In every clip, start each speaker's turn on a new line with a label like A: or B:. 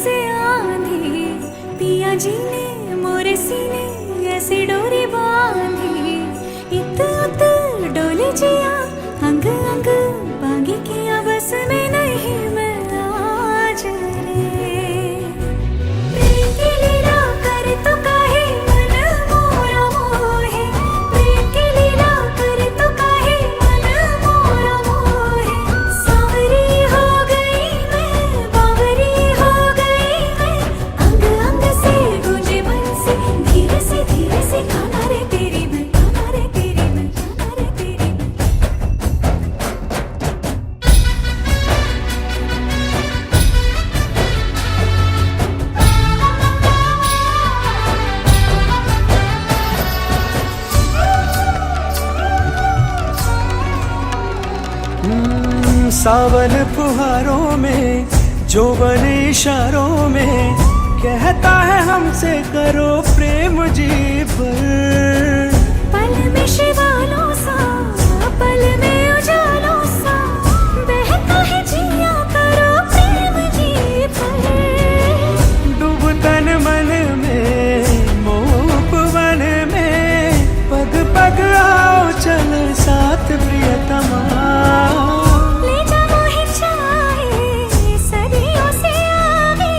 A: से आंधी, पिया जी ने मोरे सीने ऐसी डोरी बांधी। इत उत डोले जिया अंग अंग बागी किया, बस में नहीं मैं आज रे। प्रेम की लीला कर तो काहे मन मोरा मोहे, प्रेम की लीला कर तो काहे मन मोरा मोहे। सांवरी हो गई मैं, बावरी हो गई मैं, अंग अंग से गूंजे बंसी, धीरे से खाना रे तेरी मैं, खाना रे तेरी मैं, खाना रे तेरी मैं।
B: सावन फुहारों में, जोबन इशारों में, कहता है हमसे करो प्रेम जी पर।
A: पल में शिवालों सा, पल में उजालों सा, बहता है जिया करो प्रेम जी पर।
B: डूब तन मन में, मोह वन में, पग पग आओ चल साथ प्रियतमा।
A: ले जा मोहे चाहे सदियों से आगे,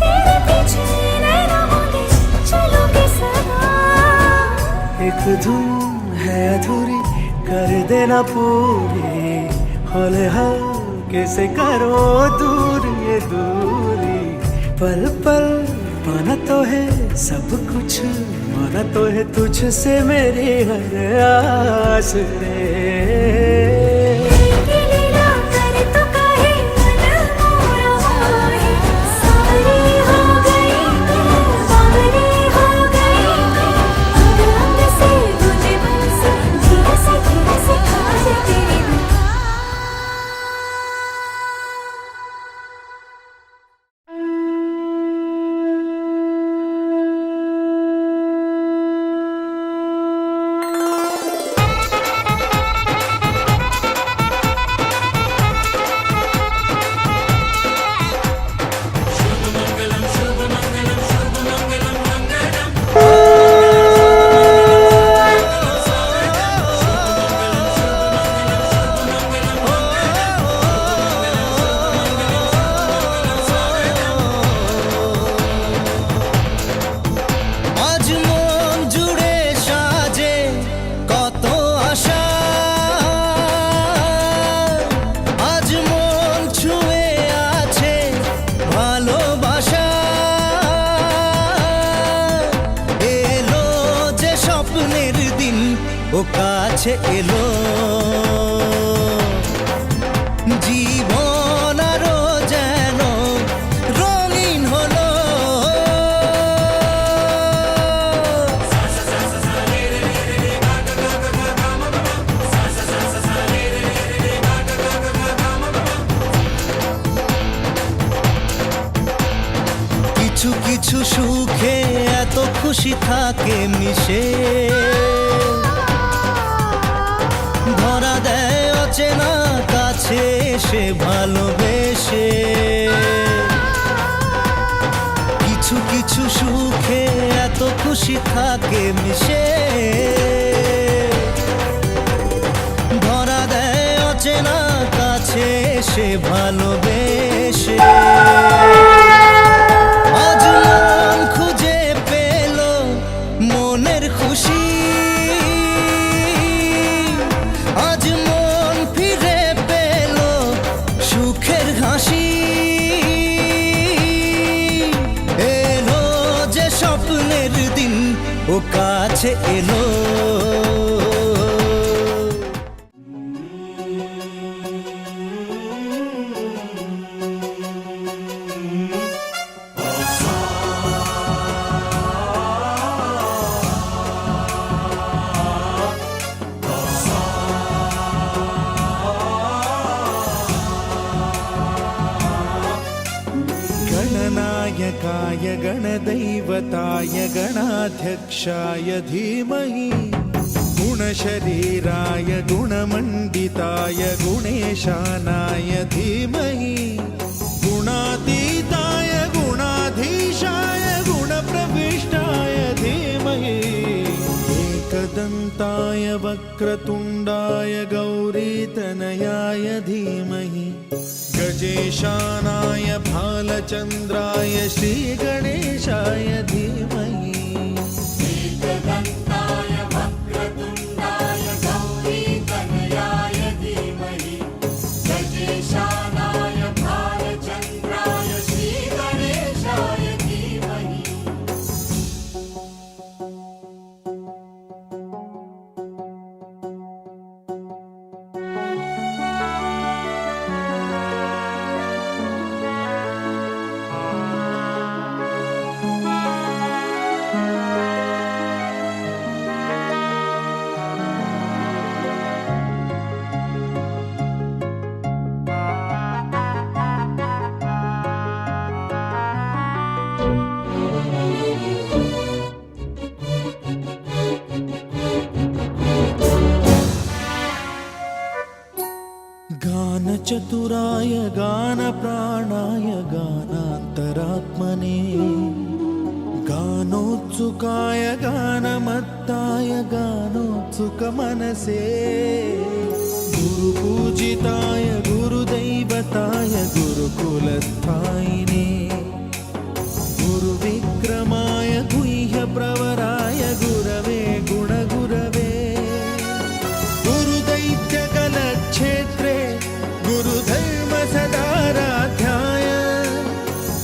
A: तेरे पीछे न रहोगे चलोगे सदा।
B: एक धुन है अधूरी कर देना पूरी, हौले हल्के से करो दूर ये दूरी। पल पल पाना तो है सब कुछ, माना तो है तुझसे मेरी हर आस रे।
A: प्रेम की लीला कर तो काहे मन मोरा मोहे। सांवरी हो गई मैं, बावरी हो गई मैं, अंग अंग से गूंजे बंसी, धीरे से खाना रे तेरी मैं।
C: আজ মন জুড়ে সাজে কত আশা, আজ মন ছুঁয়ে আছে ভালোবাসা। এলো যে স্বপ্নের দিন, ও কাছে এলো জীবন আরো যেন রঙিন হলো। কিছু কিছু সুখে এত খুশি থাকে মিশে, ধরা দেয় অচেনা কাছে এসে ভালোবেসে। কিছু কিছু সুখে এত খুশি থাকে মিশে, ধরা দেয় অচেনা কাছে এসে ভালোবেসে। আজ মন খুঁজে পেল মনের খুশি, আজ মন ফিরে পেল সুখের হাসি। এলো যে স্বপ্নের দিন, ও কাছে এলো।
D: गणनायकाय गणदैवताय गणाध्यक्षाय धीमहि, गुणशरीराय गुणमण्डिताय गुणेशानाय धीमहि, गुणातीताय गुण वक्रतुण्डाय वक्रतुण्डाय गौरीतनयाय धीमहि गजेशानाय भालचन्द्राय श्रीगणेशाय धीमहि
E: एकदन्ताय वक्रतुण्डाय गौरीतनयाय धीमहि गजेशानाय भालचन्द्राय श्रीगणेशाय धीमहि
D: गानचतुराय गानप्राणाय गानान्तरात्मने गानोत्सुकाय गानमत्ताय गानोत्सुकमनसे गुरुपूजिताय गुरुदैवताय गुरुकुलस्थायिने गुरुविक्रमाय गुह्यप्रवराय गुरवे गुणगुरवे गुरुदैत्यकलक्षेत्रे गुरुधर्मसदाराध्याय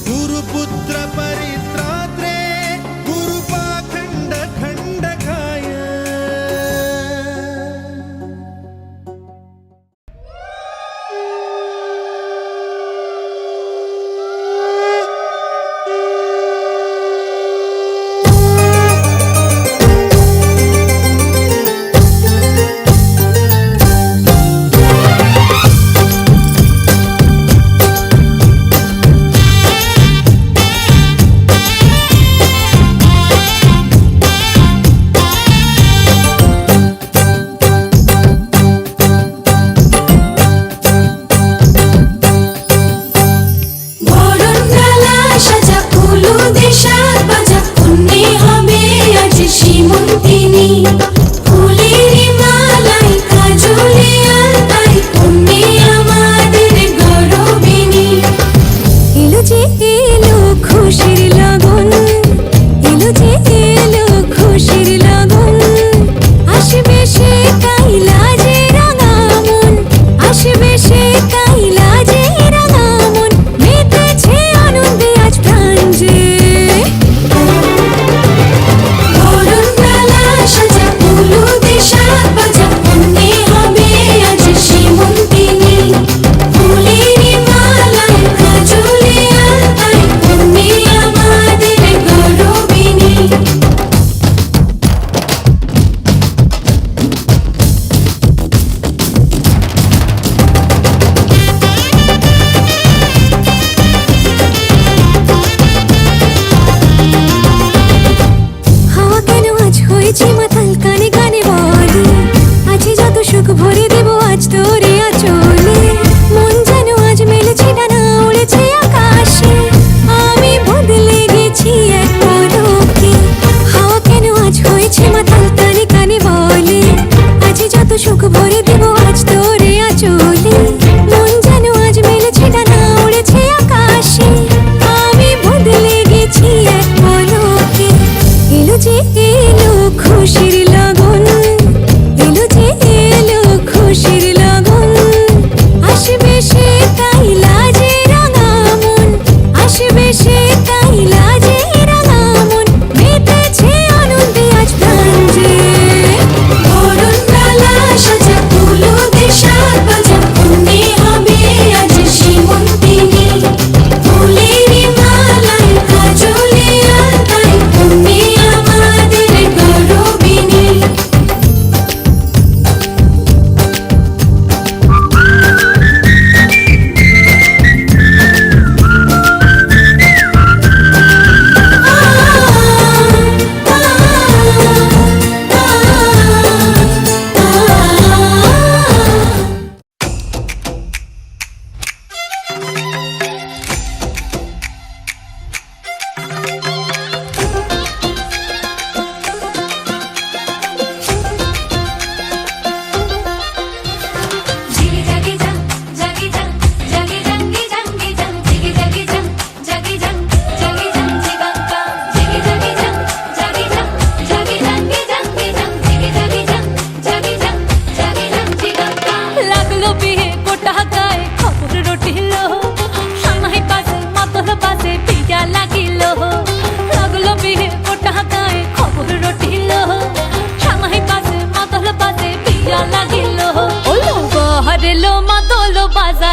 D: गुरुपुत्र परित्रात्रे गुरुपाखण्डखण्डकाय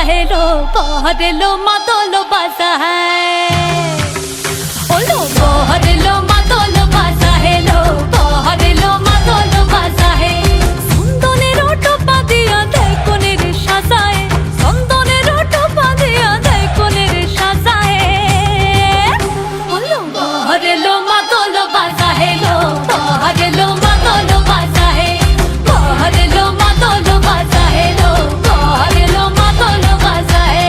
A: हेलो बहरेलो मादलो बाजा है ओलो बहरेलो मादलो बाजा हेलो बहरेलो मादलो बाजा है সন্দনের টোপা দিয়া দেয় কোনের সাজায় সন্দনের টোপা দিয়া দেয় কোনের সাজায় ওলো বহরেলো মাদলো বাজা হেলো বহরেলো মাদলো বাজা হে বহরেলো মাদলো বাজা হেলো বহরেলো মাদলো বাজা হে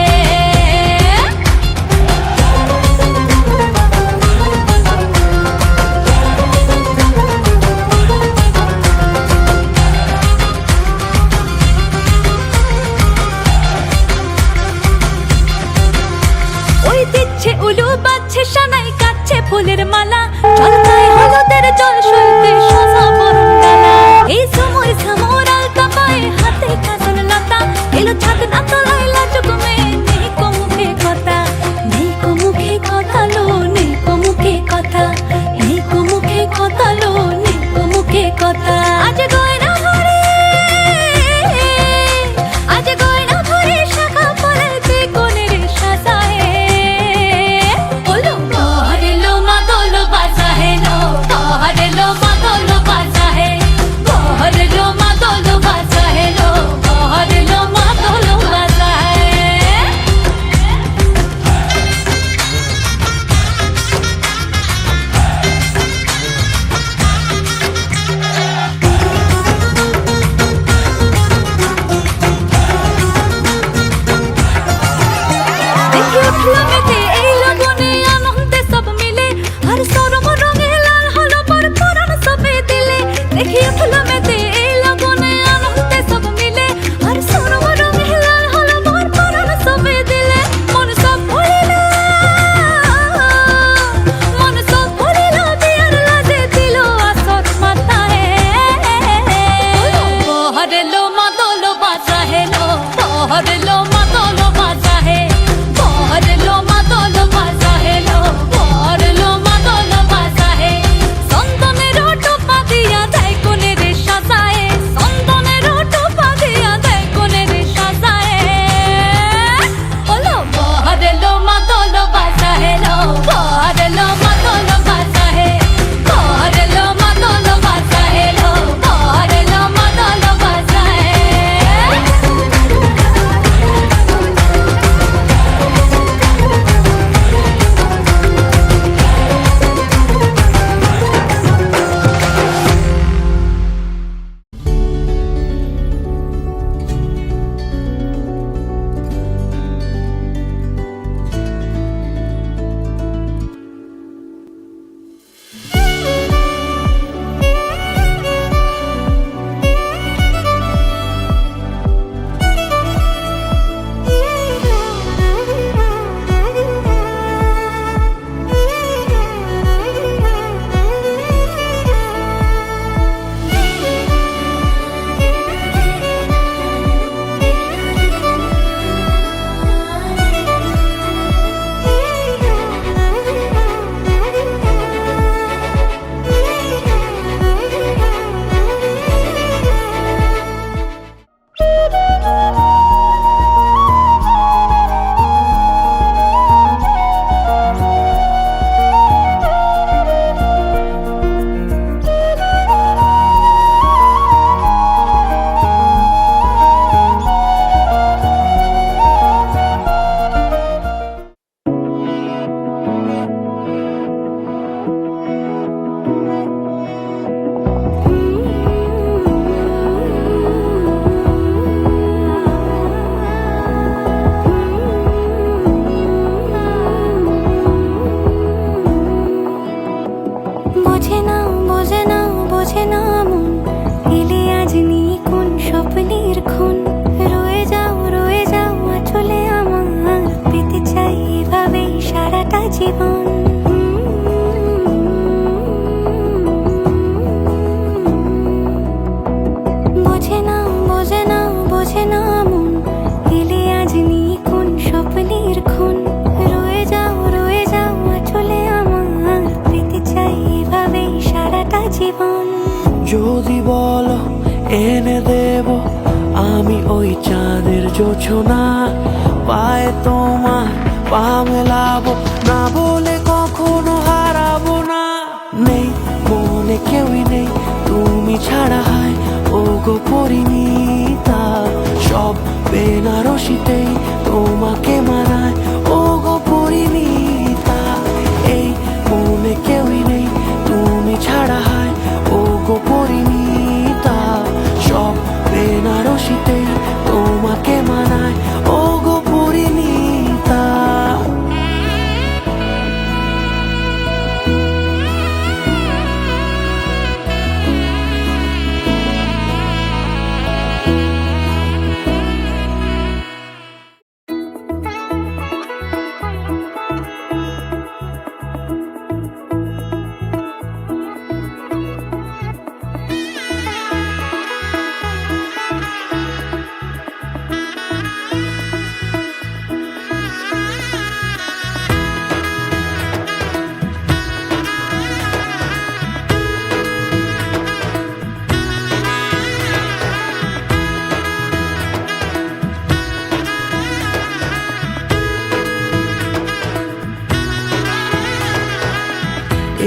A: ওই দিচ্ছে উলু বাজছে সানাই কাচ্ছে ফুলের মালা জলকায় হলুদের জল সইতে সাজা বরণ ডালা এই সময় সামর আলতা পায়ে হাতে কাজল লতা এলো ছাদ না তলায় লাজুক মেয়ে নেই কো মুখে কথা নেই কো মুখে কথা লো নেই কো মুখে কথা নেই কো মুখে কথা লো নেই কো মুখে কথা আজ গয়না ভরে আজ গয়না ভরে শাখা পড়াতে কোনের সাজায় ওলো বহরেলো মাদলো বাজা হেলো বহরেলো মাদলো বাজা হে বহরেলো মাদলো বাজা হেলো বহরেলো মাদলো বাজা হে দেখি উঠলো মেতে এই লগনে আনন্দে সব মিলে আর সরম রঙে লাল হলো পর পরাণ সবে দিলে দেখি উঠলো মেতে এই লগনে আনন্দে সব মিলে আর সরম রঙে লাল হলো পর পরাণ সবে দিলে মন সব ভরিল বিয়ার লাজে দিল আসর মাথায় বহরেলো মাদলো বাজা হেলো বহরেলো মাদলো বাজা হে বহরেলো মাদলো বাজা হেলো বহরেলো মাদলো বাজা হে সন্দনের টোপা দিয়া দেয় কোনের সাজায় সন্দনের টোপা দিয়া দেয় কোনের সাজায় ওলো বহরেলো মাদলো বাজা হেলো বহরেলো মাদলো বাজা হে বহরেলো মাদলো বাজা হেলো বহরেলো মাদলো বাজা হে বোঝে না মন এলে আজ নিয়ে কোন স্বপ্নের খুন রয়ে যাও চলে আমার পেতে চাই এভাবেই সারাটা জীবন বোঝে না মন এলে আজ নিয়ে কোন স্বপ্নের খুন রয়ে যাও চলে আমার পেতে চাই এভাবেই সারাটা জীবন
B: যদি বলো এনে দেব আমি ওই চাঁদের জোছনা পায়ে তোমার পা মেলাবো না বলে কখনো হারাবো না। নেই মনে কেউই নেই তুমি ছাড়া, হায় ও গো পরিণীতা। সব বেনারসিতেই তোমাকে মানায় ও গো পরিণীতা। এই মনে কেউই নেই তুমি ছাড়া, হায় ও গো পরিণীতা। সব বেনারসিতেই তোমাকে মানায় ও গো পরিণীতা।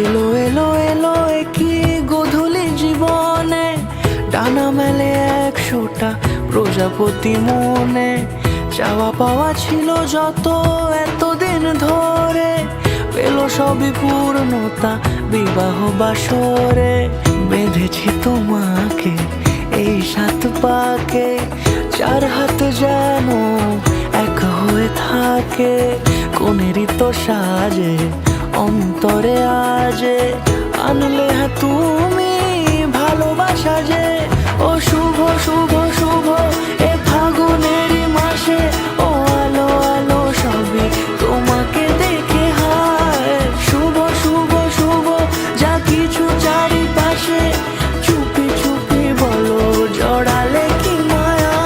B: এলো এলো এলো কি গধূলি জীবনে, ডানা মেলে 100টা প্রজাপতি মনে। চাওয়া পাওয়া ছিল যত এতদিন ধরে, পেল সবই পূর্ণতা বিবাহ বাসরে। বেঁধেছি তোমাকে এই 7 পাকে, 4 হাত যেন এক হয়ে থাকে। কোনেরই তো সাজে অন্তরে আজে, আনলে হ্যাঁ তুমি ভালোবাসা যে। ও শুভ শুভ শুভ এ ফাগুনেরই মাসে, ও আলো আলো সবই তোমাকে দেখে হায়। শুভ শুভ শুভ যা কিছু চারিপাশে, চুপি চুপি বলো জড়ালে কি মায়া।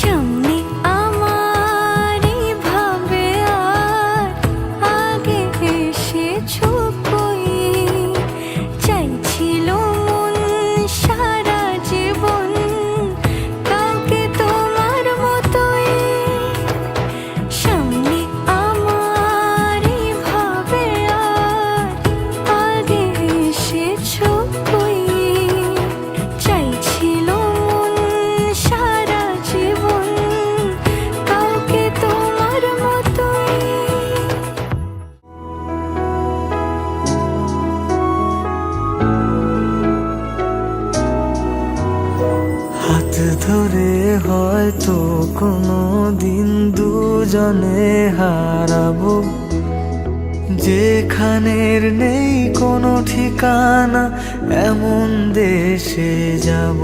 A: সামনে আমার এই ভাবে আর আগে এসেছো কই। চাইছিল মন সারা জীবন কাউকে তোমার মতোই। সামনে আমার এই ভাবে আর আগে এসেছো কই। চাইছিল মন সারা জীবন কাউকে তোমার মতোই।
B: হাত ধরে হয়তো কোনো দিন দুজনে হারাবো, যেখানের নেই কোনো ঠিকানা এমন দেশে যাব।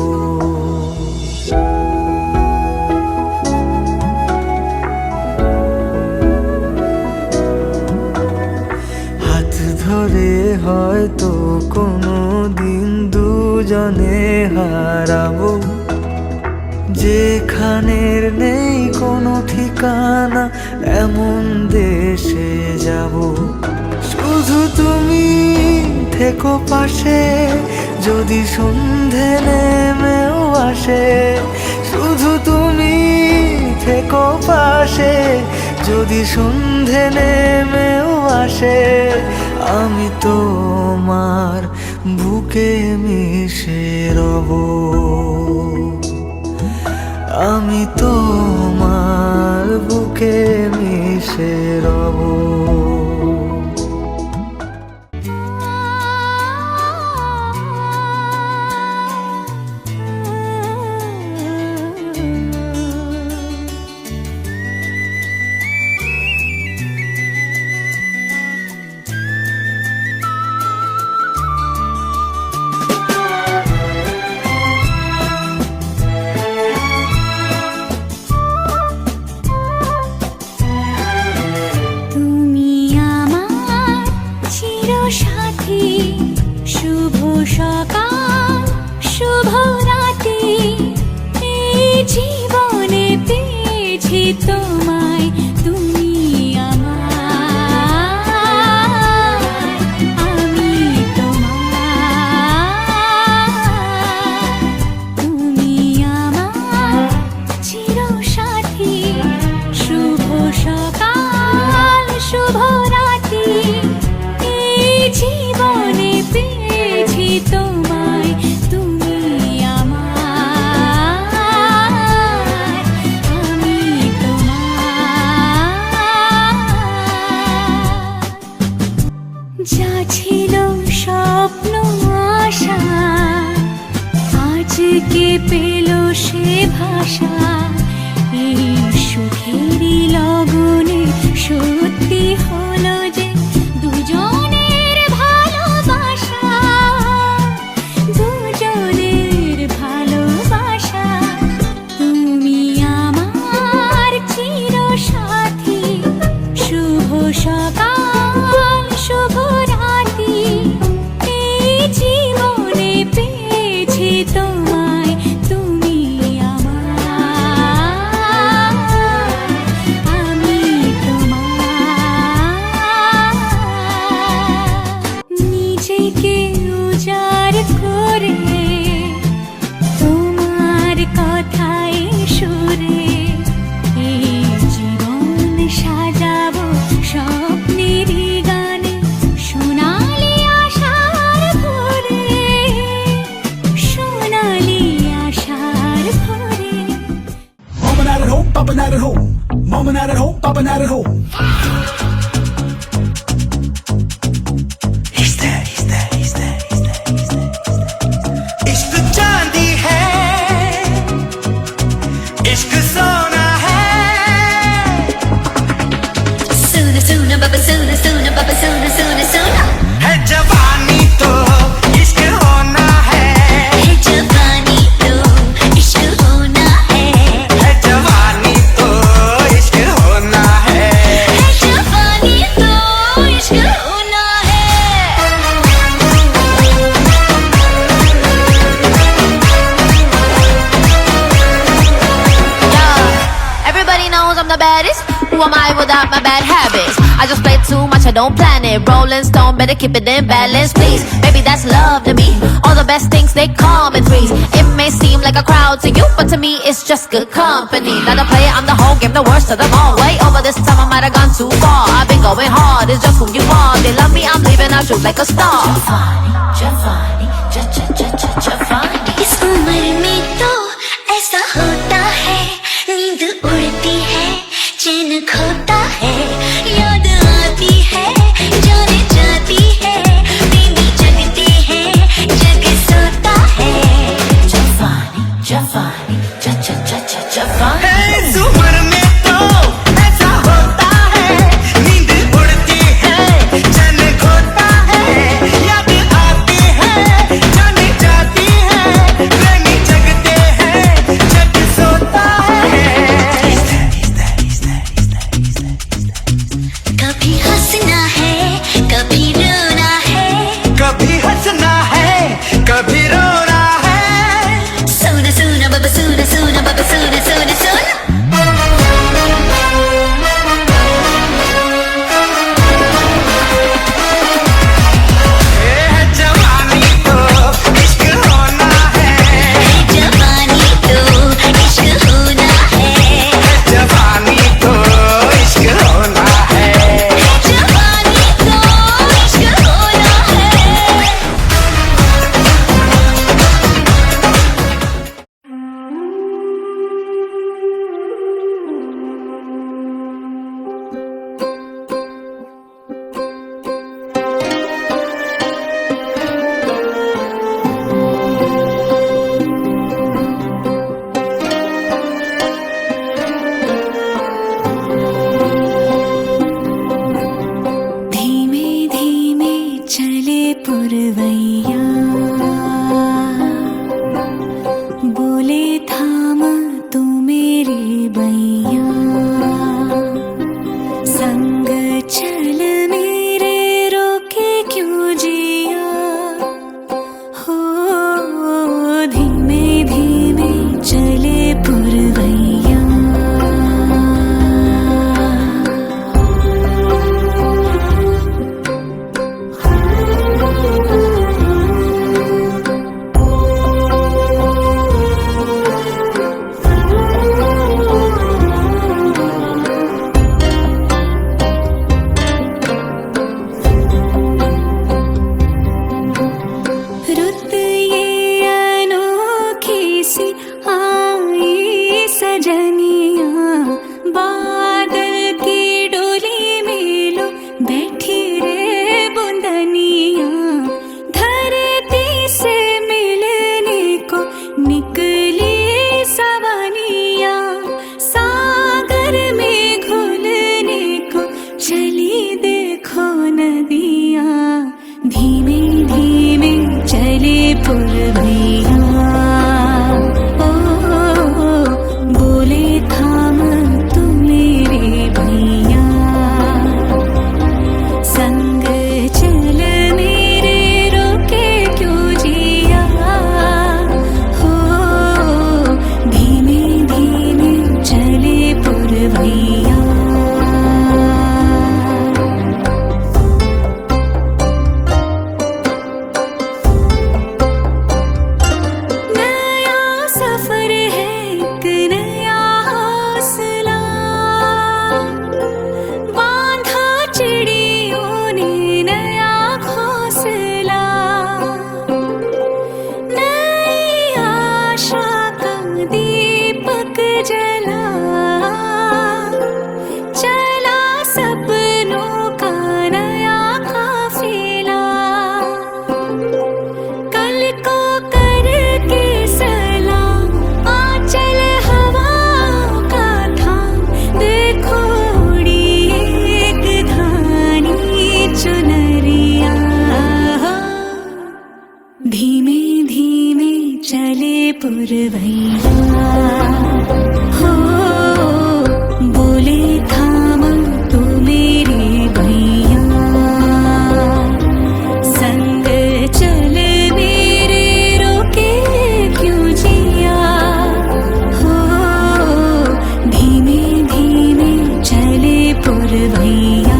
B: হাত ধরে হয়তো কোনো দিন দুজনে হারাবো, যেখানের নেই কোনো ঠিকানা এমন দেশে যাব। শুধু তুমি থেকো পাশে যদি সন্ধে নেমেও আসে। শুধু তুমি থেকো পাশে যদি সন্ধে নেমেও আসে। আমি তোমার বুকে মিশে রব, আমি তোমার বুকে মিশে রব।
A: তোমায় তুমি আমার আমি তোমার তুমি আমার চিরসাথী শুভ সকাল শুভ রাত্রি এই জীবনে পেয়েছি তোমায় তুমি আমার আমি তোমার যা ছিল স্বপ্ন আশা আজকে পেল সে ভাষা এই সুখেরই লগনে সত্যি হলো যে দুজনের ভালোবাসা দুজনের ভালোবাসা তুমি আমার চিরসাথী শুভ সকাল শুভ রাত্রি এই জীবনে পেয়েছি তোমায় তুমি আমার আমি তোমার নিজেকে উজাড় করে তোমার কথায় সুরে এই জীবন সাজাবো স্বপ্নেরই গানে সোনালি আশার ভরে সোনালি আশার ভরে
F: Mama not at home, papa not at home. Mama not at home, papa not at home.
C: He's there, he's there, he's there, he's there, he's there, he's there. इश्क चांदी है, इश्क सोना है.
A: Sooner, sooner, baba, sooner, sooner, baba, sooner, sooner, sooner.
C: है जवानी तो इश्क होना है.
A: है जवानी तो इश्क होना है
C: है जवानी तो इश्क होना है.
A: है जवानी तो इश्क होना है
G: Yeah, everybody knows I'm the baddest. Who am I without my bad habits? I just play too much, I don't plan it. Rolling stone, better keep it in balance, please. Baby, that's love to me. All the best things, they come in threes. It may seem like a crowd to you, but to me, it's just good company. Not a player, I'm the whole game, the worst of them all. Way over this time, I might have gone too far. I've been going hard, it's just who you are. They love me, I'm leaving, I shoot like a star. Giovanni, Giovanni.
A: इस उम्र में तो ऐसा होता है नींद उड़ती है चैन खोता है याद आती है जाने जाती है प्रेमी जगती है जग सोता है
G: Giovanni, Giovanni, Giovanni.
C: इस उम्र में तो ऐसा होता है. नींद उड़ती है, चैन खोता है, याद आती है, जानी जाती है, प्रेमी जगते हैं, जग सो
A: पुरवैया ओ बोले थाम तू मेरे भैया संग चल मेरे रोके क्यों जिया हो धीमे धीमे चले पुरवैया नया सफर है एक नया हौसला बांधा चिड़ियों ने नया घोंसला नई आशा का दीपक जला चला सपनों का नया काफिला कल को करके सलाम आंचल हवाओं का था देखो उड़ी एक धानी चुनरिया धीमे धीमे चले पुरवैया हो बोले थाम तू मेरे भैया संग चल मेरे रोके क्यों जिया हो धीमे धीमे चले पुरवैया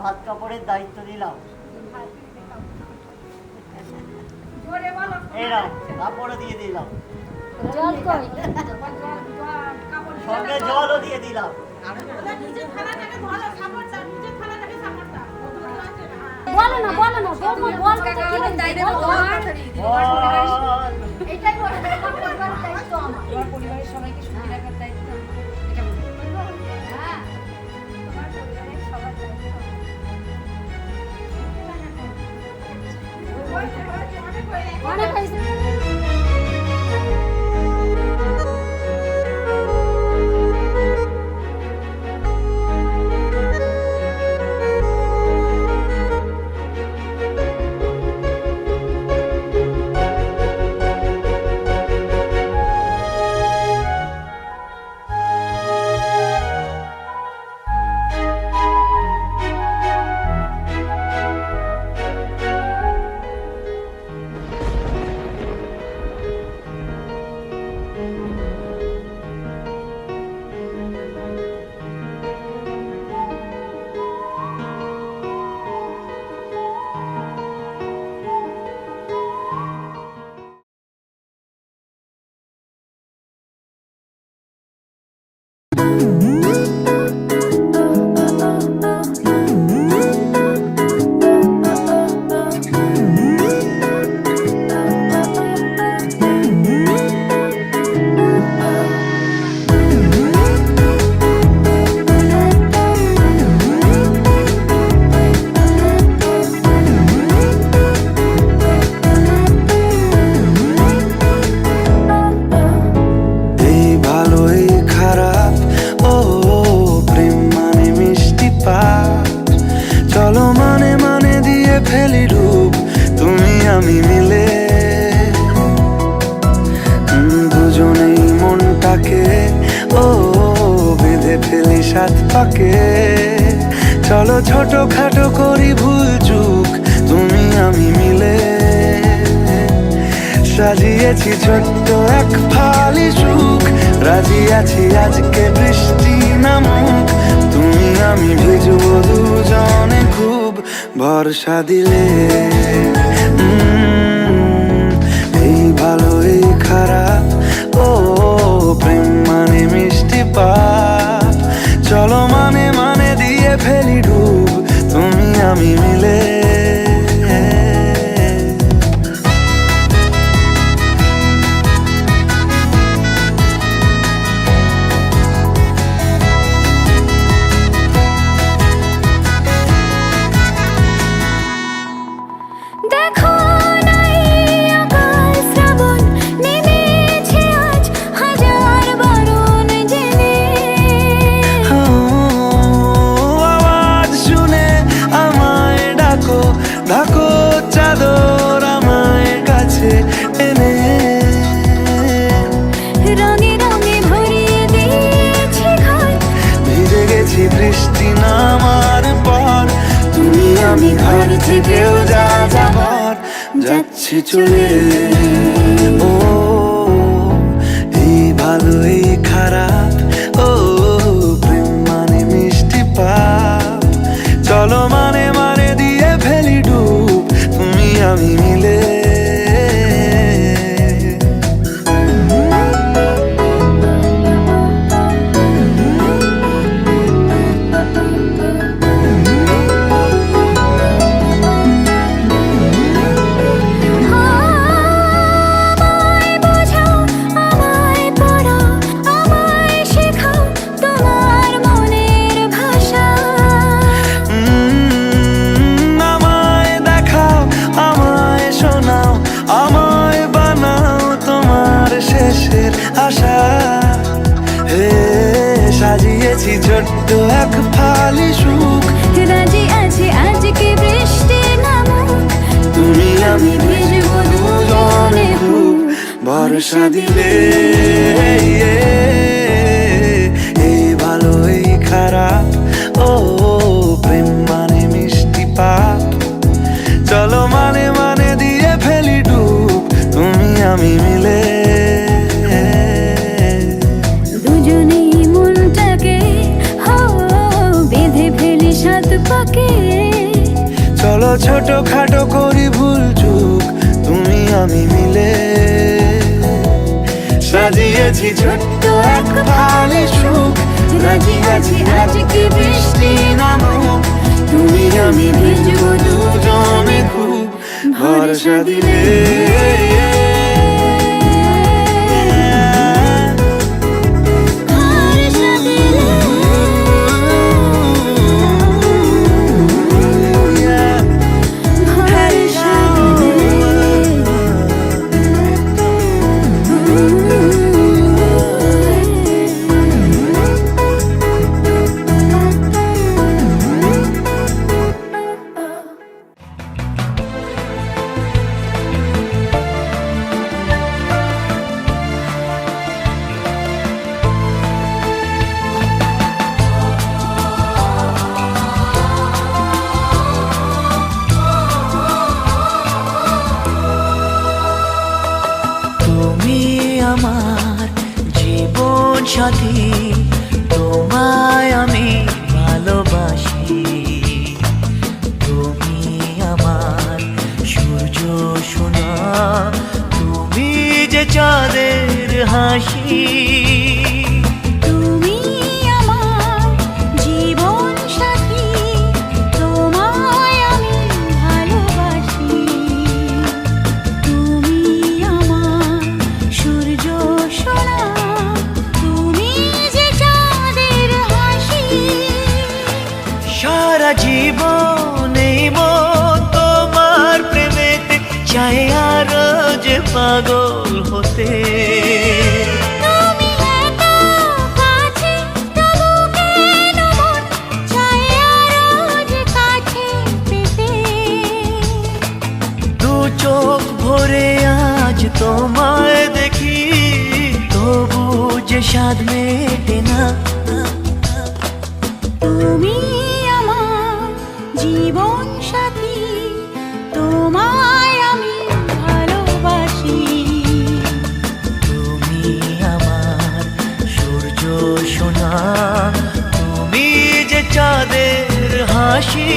H: ভাত কাপড়ের দায়িত্ব দিলাম। এই নাও কাপড়ও দিয়ে দিলাম, সঙ্গে জলও দিয়ে দিলাম।
I: বলো না বলো না বল বল কাকা বলেন দায়িত্ব তোমার এটাই বলে তোমার পরিবারের দায়িত্ব আমার তোমার পরিবারের সবাইকে সুখী রাখার দায়িত্ব এটা বলে হ্যাঁ তোমার পরিবারের সবার দায়িত্ব অনেক হয়েছে
B: সাত পাকে চলো ছোট খাটো করি ভুল চুক তুমি আমি মিলে সাজিয়েছি ছোট্ট এক ফালি সুখ রাজি আছি আজকে বৃষ্টি নামুক তুমি আমি ভিজবো দুজনে খুব ভরসা দিলে এই ভালো এই খারাপ ও প্রেম মানে মিষ্টি পাপ চলো মানে মানে দিয়ে ফেলি ডুব তুমি আমি মিলে ঢাকো চাদর আমার কাছে এনে
A: রঙে রঙে ভরিয়ে দিয়েছি ঘর
B: ভিজে গেছি বৃষ্টি নামার পর তুমি আমি ঘর থেকেও যা যাবার যাচ্ছি চলে ও এই ভালো এই খারাপ ও প্রেম মানে মিষ্টি পাপ চলো মানে মানে দিয়ে ফেলি ডুব তুমি আমি মিলে আশা হে সাজিয়েছি ছোট্ট এক ফালি সুখ
A: রাজি আছি আজকে বৃষ্টি নামুক
B: তুমি আমি ভিজবো দুজনে খুব ভরসা দিলে এই ভালো এই খারাপ ও প্রেম মানে মিষ্টি পাপ চলো মানে মানে দিয়ে ফেলি ডুব তুমি আমি মিলে চলো ছোট খাটো করি ভুল চুক তুমি আমি মিলে সাজিয়েছি ছোট্ট এক ফালি সুখ রাজি আছি আজকে বৃষ্টি নামুক তুমি আমি ভিজবো দুজন ভরসা দিলে
A: ভরসা দিলে ভরসা
C: তুমি আমার জীবন সাথী, তোমায় আমি ভালোবাসি। তুমি আমার সূর্য সোনা, তুমি যে চাঁদের হাসি।
A: তুমি আমার জীবন সাথী, তোমায় আমি ভালোবাসি। তুমি আমার সূর্য সোনা, তুমি যে চাঁদের হাসি।
C: সারা জীবন এই মন তোমার প্রেমেতে চাই আরো যে পাগল হতে।
A: তুমি এত কাছে, তবু কেন মন চায় আরো যে কাছে পেতে।
C: দু চোখ ভরে আজ তোমায় দেখি, তবু যে স্বাদ মেটে না।
A: তুমি আমার জীবন সাথী, তোমায় আমি ভালোবাসি।
C: তুমি আমার সূর্য সোনা, তুমি যে চাঁদের হাসি।